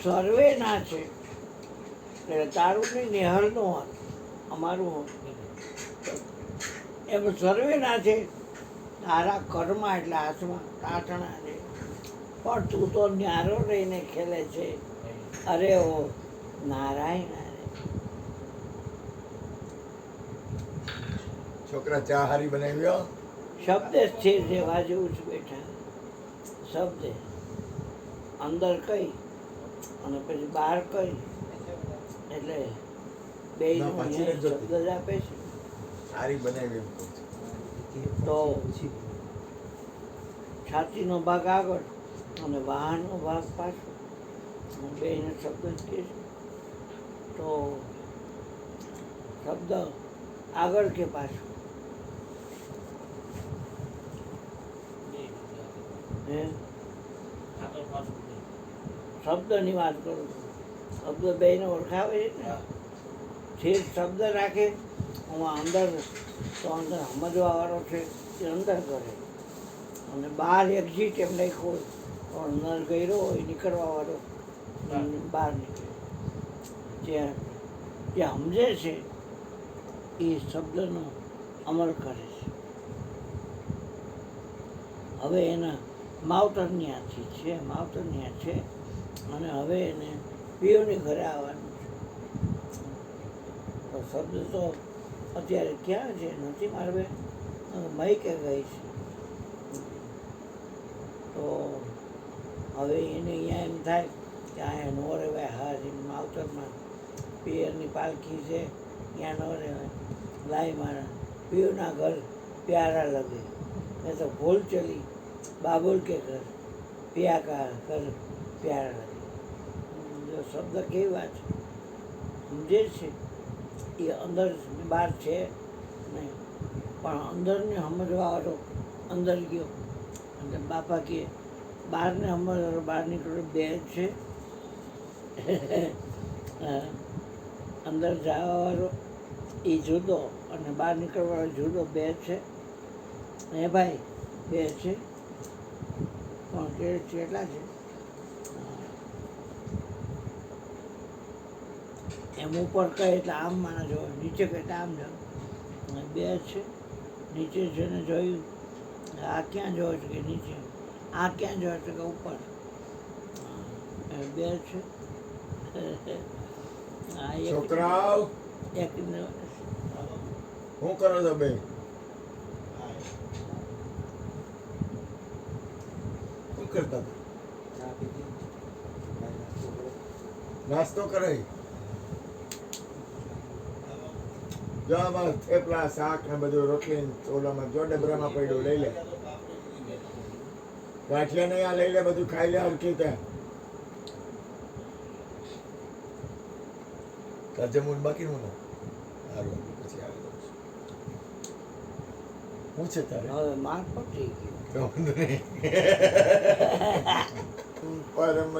સર્વે ના છે એટલે તારું નહીં નેહરનો અમારું એમ સર્વે ના છે. તારા કર્મ એટલે હાથમાં ટાટણા છે પણ તું તો ન્યારો રહીને ખેલે છે. અરે ઓ નારાયણ. છોકરા ચા હારી બનાવ્યો. શબ્દ સ્થિર રહેવા જેવું જ બેઠા. શબ્દ અંદર કઈ અને પછી બહાર કઈ એટલે બે શબ્દ જ આપે છે. હારી બનાવી તો છાતીનો ભાગ આગળ અને વાહનનો ભાગ પાછળ બેને શબ્દ જ કહે છે. તો શબ્દ આગળ કે પાછળ શબ્દની વાત કરું. શબ્દ બેને ઓળખાવે છે ને. જે શબ્દ રાખે હું અંદર તો અંદર સમજવા વાળો છે એ અંદર કરે અને બહાર એક્ઝિટ એમ લખ્યું હોય તો અંદર ગયેલો હોય નીકળવા વાળો બહાર નીકળે. જે સમજે છે એ શબ્દનો અમલ કરે છે. હવે એના માવતરની હાથી છે, માવતરની હાથ છે અને હવે એને પીઓની ઘરે આવવાનું છે. તો શબ્દ તો અત્યારે ક્યાં છે નથી મારવે મૈકે ગઈ છે. તો હવે એને અહીંયા એમ થાય કે અહીંયા નો રહેવાય. હા માવતરમાં પિયરની પાલખી છે ત્યાં ન રહેવાય. લાઈ મારા પિયુના ઘર પ્યારા લગે મેં તો ભૂલ ચલી બાબુલ કે ઘર પિયા કા ઘર પ્યારા લગે. જો શબ્દ કેવી વાત છે સમજે છે એ અંદર બહાર છે નહીં પણ અંદરને સમજવાવાળો અંદર ગયો એટલે બાપા કહે બહારને સમજવાળો બહાર નીકળ્યો બે જ છે. અંદર જવાવાળો એ જુદો અને બહાર નીકળવાળો જુદો બે છે. હે ભાઈ બે છે પણ કેટલા છે એમ ઉપર કહે એટલે આમ માણસ જોવે નીચે કહે એટલે આમ જોવે. બે છે નીચે છે ને જોયું આ ક્યાં જોવે છે કે નીચે આ ક્યાં જોવે છે કે ઉપર બે છે. છોકરાઓ એક શું કરો છો બે? શું કરતા હતા? નાસ્તો કરે. જો આમાં થેપલા શાક ને બધું રોટલી ઓલામાં જો ડબરામાં પડ્યું લઈ લે. ગાંઠિયા નહીં આ લઈ લે બધું ખાઈ લે હરખી ત્યાં. જમવું બાકી નું સારું પછી આવે શું છે તારે? હવે માર પટી ગયું. પરમ